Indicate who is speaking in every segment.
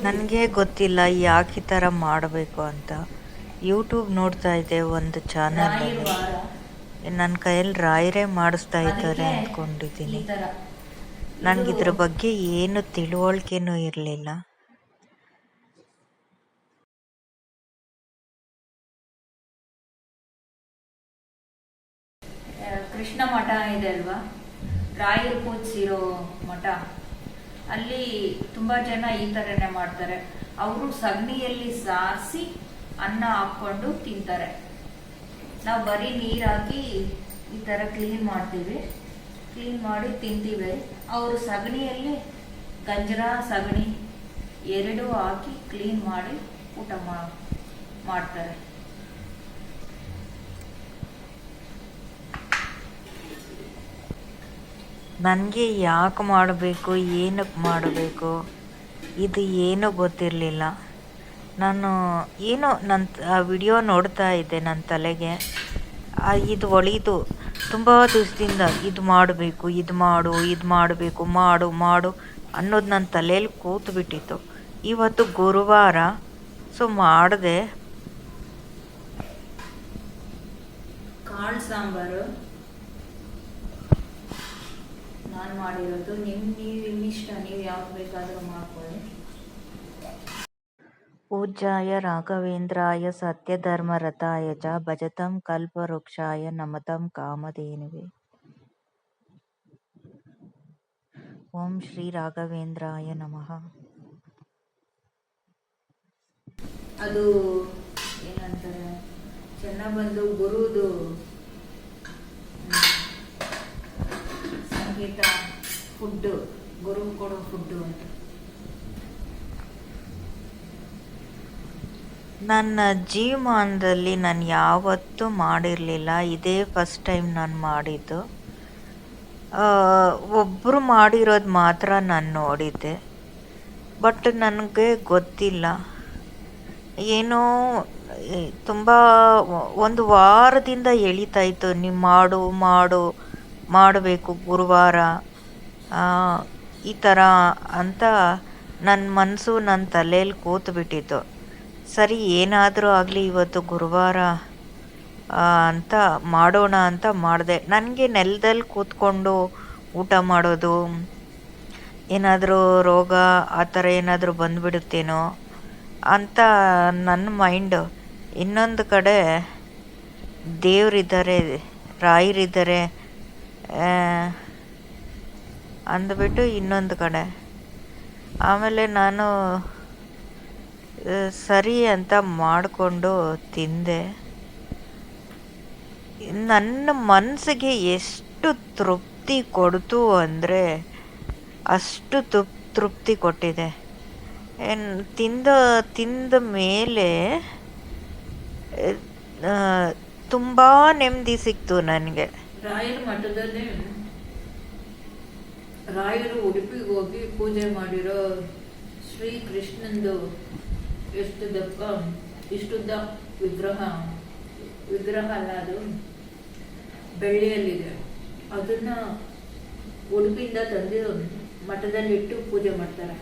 Speaker 1: ನನಗೆ ಗೊತ್ತಿಲ್ಲ ಯಾಕೆ ಈ ಥರ ಮಾಡಬೇಕು ಅಂತ. ಯೂಟ್ಯೂಬ್ ನೋಡ್ತಾ ಇದ್ದೆ ಒಂದು ಚಾನಲಲ್ಲಿ. ನನ್ನ ಕೈಯಲ್ಲಿ ರಾಯರೇ ಮಾಡಿಸ್ತಾ ಇದ್ದಾರೆ ಅಂದ್ಕೊಂಡಿದ್ದೀನಿ. ನನಗಿದ್ರ ಬಗ್ಗೆ ಏನು ತಿಳುವಳಿಕೆನೂ ಇರಲಿಲ್ಲ.
Speaker 2: ಕೃಷ್ಣ ಮಠ ಇದೆ ಅಲ್ವಾ, ರಾಯರು ಪೂಜಿಸಿರೋ ಮಠ. ಅಲ್ಲಿ ತುಂಬಾ ಜನ ಈ ಥರನೇ ಮಾಡ್ತಾರೆ. ಅವರು ಸಗಣಿಯಲ್ಲಿ ಸಾರಿಸಿ ಅನ್ನ ಹಾಕ್ಕೊಂಡು ತಿಂತಾರೆ. ನಾವು ಬರೀ ನೀರು ಹಾಕಿ ಈ ಥರ ಕ್ಲೀನ್ ಮಾಡ್ತೀವಿ, ಕ್ಲೀನ್ ಮಾಡಿ ತಿಂತೀವಿ. ಅವರು ಸಗಣಿಯಲ್ಲಿ ಗಂಜರ ಸಗಣಿ ಎರಡೂ ಹಾಕಿ ಕ್ಲೀನ್ ಮಾಡಿ ಊಟ ಮಾಡ್ತಾರೆ.
Speaker 1: ನನಗೆ ಯಾಕೆ ಮಾಡಬೇಕು, ಏನಕ್ಕೆ ಮಾಡಬೇಕು, ಇದು ಏನೂ ಗೊತ್ತಿರಲಿಲ್ಲ. ನಾನು ಏನೋ ನನ್ನ ವಿಡಿಯೋ ನೋಡ್ತಾ ಇದ್ದೆ, ನನ್ನ ತಲೆಗೆ ಇದು ಒಳಿತು. ತುಂಬ ದಿವಸದಿಂದ ಇದು ಮಾಡಬೇಕು, ಇದು ಮಾಡು, ಇದು ಮಾಡಬೇಕು, ಮಾಡು ಮಾಡು ಅನ್ನೋದು ನನ್ನ ತಲೆಯಲ್ಲಿ ಕೂತ್ಬಿಟ್ಟಿತ್ತು. ಇವತ್ತು ಗುರುವಾರ, ಸೊ ಮಾಡಿದೆ.
Speaker 2: ಕಾಳು ಸಾಂಬಾರು ನಾನು ಮಾಡಿರೋದು. ನಿಮ್ಮಿಷ್ಟ, ನೀವು ಯಾವ್ದು ಬೇಕಾದರೂ ಮಾಡ್ಕೊಳ್ಳಿ.
Speaker 1: ಪೂಜ್ಯಾಯ ರಾಘವೇಂದ್ರಾಯ ಸತ್ಯಧರ್ಮರತಾಯ ಚ ಭಜತಂ ಕಲ್ಪವೃಕ್ಷಾಯ ನಮತಂ ಕಾಮಧೇನುವೆ. ಓಂ ಶ್ರೀ ರಾಘವೇಂದ್ರಾಯ ನಮಃ.
Speaker 2: ಅದು ಏನಂತಾರೆ, ಚೆನ್ನಾಗಿ ಬಂದು ಗುರುದು ಸಂಗೀತ ಫುಡ್ಡು, ಗುರು ಕೊಡೋ ಫುಡ್ಡು ಅಂತ.
Speaker 1: ನನ್ನ ಜೀವಮಾನದಲ್ಲಿ ನಾನು ಯಾವತ್ತೂ ಮಾಡಿರಲಿಲ್ಲ. ಇದೇ ಫಸ್ಟ್ ಟೈಮ್ ನಾನು ಮಾಡಿದ್ದು. ಒಬ್ಬರು ಮಾಡಿರೋದು ಮಾತ್ರ ನಾನು ನೋಡಿದ್ದೆ. ಬಟ್ ನನಗೆ ಗೊತ್ತಿಲ್ಲ, ಏನೋ ತುಂಬ ಒಂದು ವಾರದಿಂದ ಎಳಿತಾ ಇತ್ತು, ನೀವು ಮಾಡು ಮಾಡು ಮಾಡಬೇಕು ಗುರುವಾರ ಈ ಥರ ಅಂತ. ನನ್ನ ಮನಸ್ಸು ನನ್ನ ತಲೆಯಲ್ಲಿ ಕೂತ್ಬಿಟ್ಟಿತ್ತು. ಸರಿ, ಏನಾದರೂ ಆಗಲಿ ಇವತ್ತು ಗುರುವಾರ ಅಂತ ಮಾಡೋಣ ಅಂತ ಮಾಡಿದೆ. ನನಗೆ ನೆಲದಲ್ಲಿ ಕೂತ್ಕೊಂಡು ಊಟ ಮಾಡೋದು, ಏನಾದರೂ ರೋಗ ಆ ಥರ ಏನಾದರೂ ಬಂದುಬಿಡುತ್ತೇನೋ ಅಂತ ನನ್ನ ಮೈಂಡು. ಇನ್ನೊಂದು ಕಡೆ ದೇವರಿದ್ದಾರೆ, ರಾಯರಿದ್ದಾರೆ ಅಂದ್ಬಿಟ್ಟು ಇನ್ನೊಂದು ಕಡೆ. ಆಮೇಲೆ ನಾನು ಸರಿ ಅಂತ ಮಾಡಿಕೊಂಡು ತಿಂದೆ. ನನ್ನ ಮನಸ್ಸಿಗೆ ಎಷ್ಟು ತೃಪ್ತಿ ಕೊಡ್ತು ಅಂದರೆ ಅಷ್ಟು ತೃಪ್ತಿ ಕೊಟ್ಟಿದೆ. ತಿಂದ ಮೇಲೆ ತುಂಬ ನೆಮ್ಮದಿ ಸಿಕ್ತು ನನಗೆ.
Speaker 2: ರಾಯರ ಮಠದಲ್ಲಿ ರಾಯರು ಉಡುಪಿಗೆ ಹೋಗಿ ಪೂಜೆ ಮಾಡಿರೋ ಶ್ರೀ ಕೃಷ್ಣಂದು ಎಷ್ಟು ದಪ್ಪ, ಇಷ್ಟುದ್ದ ವಿಗ್ರಹ ಅಲ್ಲ, ಅದು ಬೆಳ್ಳಿಯಲ್ಲಿದೆ. ಅದನ್ನ ಉಡುಪಿಯಿಂದ ತಂದು ಮಠದಲ್ಲಿ ಇಟ್ಟು ಪೂಜೆ ಮಾಡ್ತಾರೆ.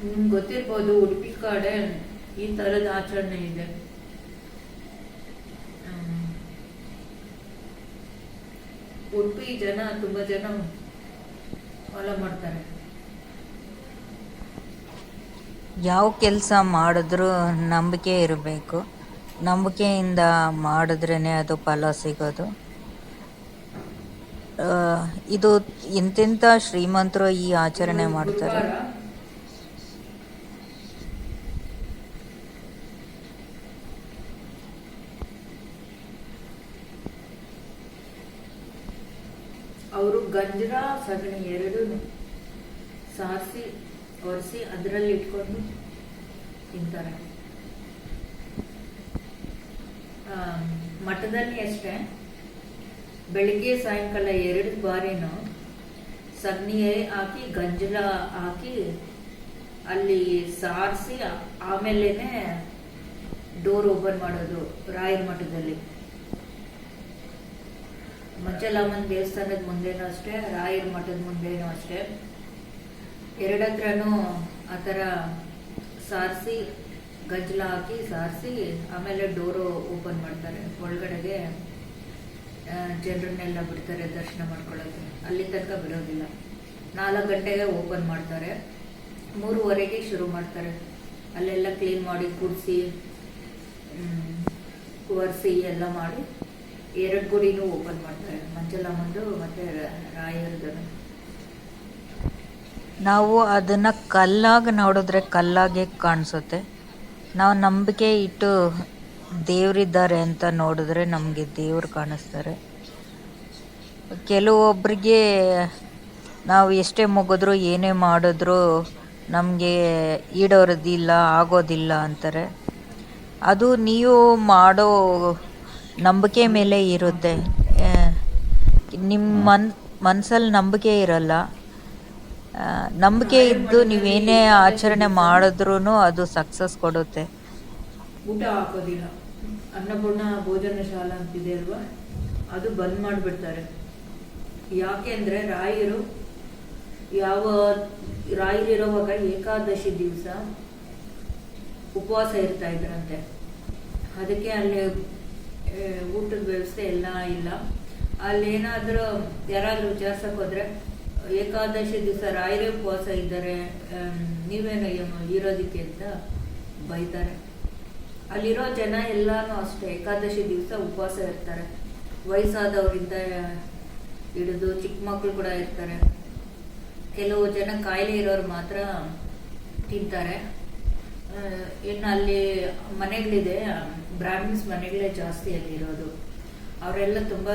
Speaker 2: ನಿಮ್ಗೆ ಗೊತ್ತಿರ್ಬೋದು, ಉಡುಪಿ ಕಡೆ ಈ ಥರದ ಆಚರಣೆ ಇದೆ. ಉಡುಪಿ ಜನ ತುಂಬಾ ಜನ ಫಾಲೋ ಮಾಡ್ತಾರೆ.
Speaker 1: ಯಾವ ಕೆಲಸ ಮಾಡಿದ್ರೂ ನಂಬಿಕೆ ಇರಬೇಕು. ನಂಬಿಕೆಯಿಂದ ಮಾಡಿದ್ರೇ ಅದು ಫಲ ಸಿಗೋದು. ಇದು ಎಂತೆಂಥ ಶ್ರೀಮಂತರು ಈ ಆಚರಣೆ ಮಾಡ್ತಾರೆ.
Speaker 2: ಅವರು ಗಂಜರ ಸಗಣಿ ಎರಡು ಸಾರಿಸಿ ಒರೆಸಿ ಅದರಲ್ಲಿ ಇಟ್ಕೊಂಡು ತಿಂತಾರೆ. ಮಠದಲ್ಲಿ ಅಷ್ಟೇ ಬೆಳಿಗ್ಗೆ ಸಾಯಂಕಾಲ 2 ಬಾರಿನೂ ಸಗಣಿ ಹಾಕಿ ಗಂಜಲ ಹಾಕಿ ಅಲ್ಲಿ ಸಾರಿಸಿ ಆಮೇಲೆನೆ ಡೋರ್ ಓಪನ್ ಮಾಡೋದು ರಾಯರ ಮಠದಲ್ಲಿ. ಮಂಚಲಾಮನ್ ದೇವಸ್ಥಾನದ ಮುಂದೆನೂ ಅಷ್ಟೇ, ರಾಯರ ಮಠದ ಮುಂದೆನೂ ಅಷ್ಟೇ, ಎರಡತ್ರನೂ ಆ ಥರ ಸಾರಿಸಿ ಗಜ್ಲ ಹಾಕಿ ಸಾರಿಸಿ ಆಮೇಲೆ ಡೋರು ಓಪನ್ ಮಾಡ್ತಾರೆ. ಒಳಗಡೆಗೆ ಜನರನ್ನೆಲ್ಲ ಬಿಡ್ತಾರೆ ದರ್ಶನ ಮಾಡ್ಕೊಳ್ಳೋಕ್ಕೆ. ಅಲ್ಲಿ ತನಕ ಬಿಡೋದಿಲ್ಲ. 4 ಗಂಟೆಗೆ ಓಪನ್ ಮಾಡ್ತಾರೆ, 3:15ಗೆ ಶುರು ಮಾಡ್ತಾರೆ. ಅಲ್ಲೆಲ್ಲ ಕ್ಲೀನ್ ಮಾಡಿ ಗುಡಿಸಿ ಒರೆಸಿ ಎಲ್ಲ ಮಾಡಿ 2 ಗುಡಿನೂ ಓಪನ್ ಮಾಡ್ತಾರೆ, ಮಂಚಲಮ್ಮಂದು ಮತ್ತು ರಾಯರದು.
Speaker 1: ನಾವು ಅದನ್ನು ಕಲ್ಲಾಗಿ ನೋಡಿದ್ರೆ ಕಲ್ಲಾಗೆ ಕಾಣಿಸುತ್ತೆ. ನಾವು ನಂಬಿಕೆ ಇಟ್ಟು ದೇವರಿದ್ದಾರೆ ಅಂತ ನೋಡಿದ್ರೆ ನಮಗೆ ದೇವ್ರು ಕಾಣಿಸ್ತಾರೆ. ಕೆಲವೊಬ್ಬರಿಗೆ ನಾವು ಎಷ್ಟೇ ಮುಗಿದ್ರೂ ಏನೇ ಮಾಡಿದ್ರೂ ನಮಗೆ ಈಡೇರೋದಿಲ್ಲ, ಆಗೋದಿಲ್ಲ ಅಂತಾರೆ. ಅದು ನೀವು ಮಾಡೋ ನಂಬಿಕೆ ಮೇಲೆ ಇರುತ್ತೆ. ನಿಮ್ಮ ಮನಸ್ಸಲ್ಲಿ ನಂಬಿಕೆ ಇರಲ್ಲ. ನಂಬಿಕೆ ಇದ್ದು ನೀವೇನೇ ಆಚರಣೆ ಮಾಡಿದ್ರೂ ಅದು ಸಕ್ಸಸ್ ಕೊಡುತ್ತೆ.
Speaker 2: ಊಟ ಹಾಕೋದಿಲ್ಲ. ಅನ್ನಪೂರ್ಣ ಭೋಜನ ಶಾಲಾ ಅಂತಿದೆ ಅಲ್ವಾ, ಅದು ಬಂದ್ ಮಾಡಿಬಿಡ್ತಾರೆ. ಯಾಕೆಂದ್ರೆ ರಾಯರಿರುವಾಗ ಏಕಾದಶಿ ದಿವಸ ಉಪವಾಸ ಇರ್ತಾ ಇದ್ರಂತೆ. ಅದಕ್ಕೆ ಅಲ್ಲಿ ಊಟದ ವ್ಯವಸ್ಥೆ ಎಲ್ಲ ಇಲ್ಲ. ಅಲ್ಲೇನಾದ್ರೂ ಯಾರಾದ್ರೂ ವಿಚಾರಿಸಕ್ ಹೋದ್ರೆ ಏಕಾದಶಿ ದಿವಸ ರಾಯರೇ ಉಪವಾಸ ಇದ್ದಾರೆ, ನೀವೇನು ಇರೋದಿಕ್ಕೆ ಅಂತ ಬೈತಾರೆ. ಅಲ್ಲಿರೋ ಜನ ಎಲ್ಲಾನು ಅಷ್ಟೇ ಏಕಾದಶಿ ದಿವಸ ಉಪವಾಸ ಇರ್ತಾರೆ. ವಯಸ್ಸಾದವರಿಂದ ಹಿಡಿದು ಚಿಕ್ಕ ಮಕ್ಕಳು ಕೂಡ ಇರ್ತಾರೆ. ಕೆಲವು ಜನ ಕಾಯಿಲೆ ಇರೋರು ಮಾತ್ರ ತಿಂತಾರೆ. ಇನ್ನು ಅಲ್ಲಿ ಮನೆಗಳಿದೆ, ಬ್ರಾಹ್ಮಿನ್ಸ್ ಮನೆಗಳೇ ಜಾಸ್ತಿ ಅಲ್ಲಿರೋದು. ಅವರೆಲ್ಲ ತುಂಬಾ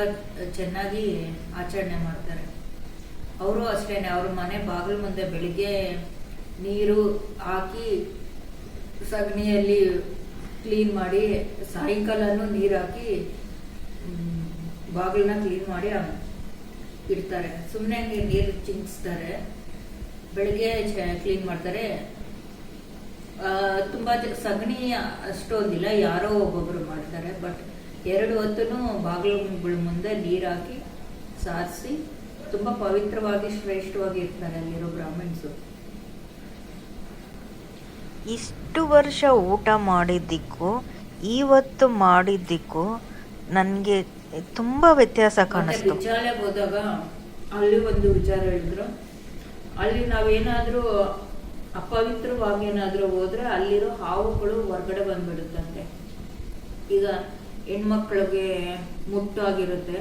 Speaker 2: ಚೆನ್ನಾಗಿ ಆಚರಣೆ ಮಾಡ್ತಾರೆ. ಅವರು ಅಷ್ಟೇನೆ, ಅವ್ರ ಮನೆ ಬಾಗಿಲು ಮುಂದೆ ಬೆಳಿಗ್ಗೆ ನೀರು ಹಾಕಿ ಸಗಣಿಯಲ್ಲಿ ಕ್ಲೀನ್ ಮಾಡಿ, ಸಾಯಂಕಾಲನೂ ನೀರು ಹಾಕಿ ಬಾಗಿಲನ್ನ ಕ್ಲೀನ್ ಮಾಡಿ ಇಡ್ತಾರೆ. ಸುಮ್ಮನೆ ನೀರು ಚಿಂಕಿಸ್ತಾರೆ, ಬೆಳಿಗ್ಗೆ ಕ್ಲೀನ್ ಮಾಡ್ತಾರೆ. ತುಂಬಾ ಸಗಣಿ ಅಷ್ಟೊಂದಿಲ್ಲ, ಯಾರೋ ಒಬ್ಬೊಬ್ರು ಮಾಡ್ತಾರೆ. ಬಟ್ 2 ಹೊತ್ತೂ ಬಾಗಿಲುಗಳ ಮುಂದೆ ನೀರು ಹಾಕಿ ಸಾರಿಸಿ ತುಂಬಾ ಪವಿತ್ರವಾಗಿ ಶ್ರೇಷ್ಠವಾಗಿ ಇರ್ತಾರೆ ಅಲ್ಲಿರೋ ಬ್ರಾಹ್ಮಣ್ಸು.
Speaker 1: ಇಷ್ಟು ವರ್ಷ ಊಟ ಮಾಡಿದ್ದಕ್ಕೂ ಇವತ್ತು ಮಾಡಿದ್ದಕ್ಕೂ ನನಗೆ ತುಂಬ ವ್ಯತ್ಯಾಸ ಕಾಣಿಸ್ತು.
Speaker 2: ವಿಚಾರಕ್ಕೆ ಹೋದಾಗ ಅಲ್ಲಿ ಒಂದು ವಿಚಾರ ಹೇಳಿದ್ರು, ಅಲ್ಲಿ ನಾವೇನಾದ್ರೂ ಅಪವಿತ್ರವಾಗಿ ಏನಾದ್ರೂ ಹೋದ್ರೆ ಅಲ್ಲಿರೋ ಹಾವುಗಳು ಹೊರಗಡೆ ಬಂದ್ಬಿಡುತ್ತಂತೆ. ಈಗ ಹೆಣ್ಮಕ್ಳಿಗೆ ಮುಟ್ಟಾಗಿರುತ್ತೆ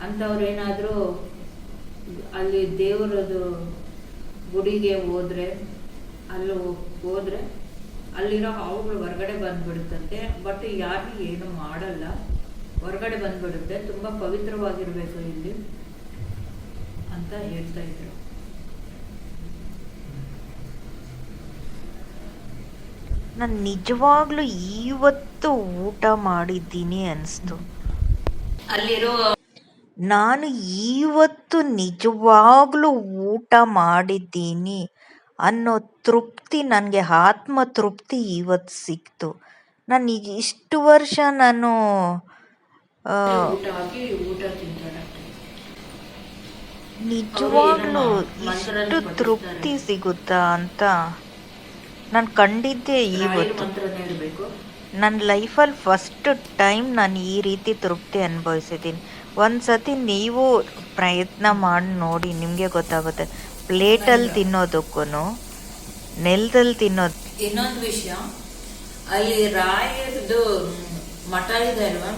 Speaker 2: ಅಂಥವ್ರೇನಾದ್ರೂ ಅಲ್ಲಿ ದೇವರದು ಗುಡಿಗೆ ಹೋದ್ರೆ ಅಲ್ಲಿರೋ ಹಾವುಗಳು ಹೊರಗಡೆ ಬಂದ್ಬಿಡುತ್ತಂತೆ. ಬಟ್ ಯಾರಿಗೂ ಏನು ಮಾಡಲ್ಲ, ಹೊರಗಡೆ ಬಂದ್ಬಿಡುತ್ತೆ. ತುಂಬಾ ಪವಿತ್ರವಾಗಿರ್ಬೇಕು ಇಲ್ಲಿ ಅಂತ ಹೇಳ್ತಾ ಇದ್ರು.
Speaker 1: ನಾನು ನಿಜವಾಗ್ಲೂ ಇವತ್ತು ಊಟ ಮಾಡಿದ್ದೀನಿ ಅನಿಸ್ತು. ನಾನು ಇವತ್ತು ನಿಜವಾಗ್ಲೂ ಊಟ ಮಾಡಿದ್ದೀನಿ ಅನ್ನೋ ತೃಪ್ತಿ, ನನಗೆ ಆತ್ಮ ತೃಪ್ತಿ ಇವತ್ತು ಸಿಕ್ತು. ನಾನು ಇಷ್ಟು ವರ್ಷ ನಾನು ನಿಜವಾಗ್ಲೂ ಇಷ್ಟು ತೃಪ್ತಿ ಸಿಗುತ್ತಾ ಅಂತ ನಾನು ಕಂಡಿದ್ದೆ ಇವತ್ತು. ನನ್ನ ಲೈಫಲ್ಲಿ ಫಸ್ಟ್ ಟೈಮ್ ನಾನು ಈ ರೀತಿ ತೃಪ್ತಿ ಅನುಭವಿಸಿದ್ದೀನಿ. ಒಂದ್ಸತಿ ನೀವು ಪ್ರಯತ್ನ ಮಾಡಿ ನೋಡಿ, ನಿಮಗೆ ಗೊತ್ತಾಗುತ್ತೆ. ಪ್ಲೇಟಲ್ಲಿ ತಿನ್ನೋದಕ್ಕೂ ನೆಲದಲ್ಲಿ ತಿನ್ನೋದು.
Speaker 2: ಇನ್ನೊಂದು ವಿಷಯ, ಅಲ್ಲಿ ರಾಯರದು ಮಠ ಇದೆ ಅಲ್ವಾ,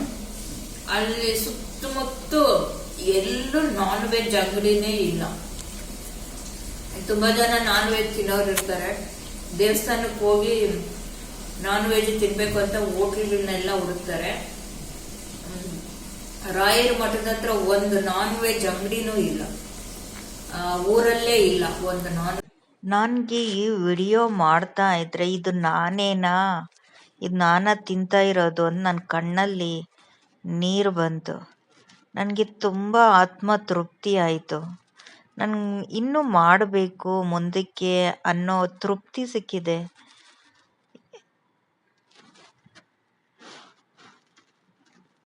Speaker 2: ಅಲ್ಲಿ ಸುತ್ತಮುತ್ತ ಎಲ್ಲೂ ನಾನ್ ವೆಜ್ ಅಂಗಡಿನೇ ಇಲ್ಲ. ತುಂಬಾ ಜನ ನಾನ್ ವೆಜ್ ತಿನ್ನೋರು ಇರ್ತಾರೆ. ದೇವಸ್ಥಾನಕ್ಕೆ ಹೋಗಿ ನಾನ್ ವೆಜ್ ತಿನ್ಬೇಕು ಅಂತ ಹೋಟ್ಲ್ಗಳನ್ನೆಲ್ಲ ಹುಡುಕ್ತಾರೆ. ರಾಯರ ಮಠದ ಹತ್ರ ಒಂದು ನಾನ್ ವೆಜ್ ಅಂಗಡಿನೂ ಇಲ್ಲ, ಊರಲ್ಲೇ ಇಲ್ಲ ಒಂದು
Speaker 1: ನನಗೆ ಈ ವಿಡಿಯೋ ಮಾಡ್ತಾ ಇದ್ರೆ ಇದು ನಾನೇನಾ, ಇದು ನಾನಾ ತಿಂತಾ ಇರೋದು ಅಂತ ನನ್ನ ಕಣ್ಣಲ್ಲಿ ನೀರು ಬಂತು. ನನಗೆ ತುಂಬ ಆತ್ಮ ತೃಪ್ತಿ ಆಯಿತು. ನನಗೆ ಇನ್ನೂ ಮಾಡಬೇಕು ಮುಂದಕ್ಕೆ ಅನ್ನೋ ತೃಪ್ತಿ ಸಿಕ್ಕಿದೆ.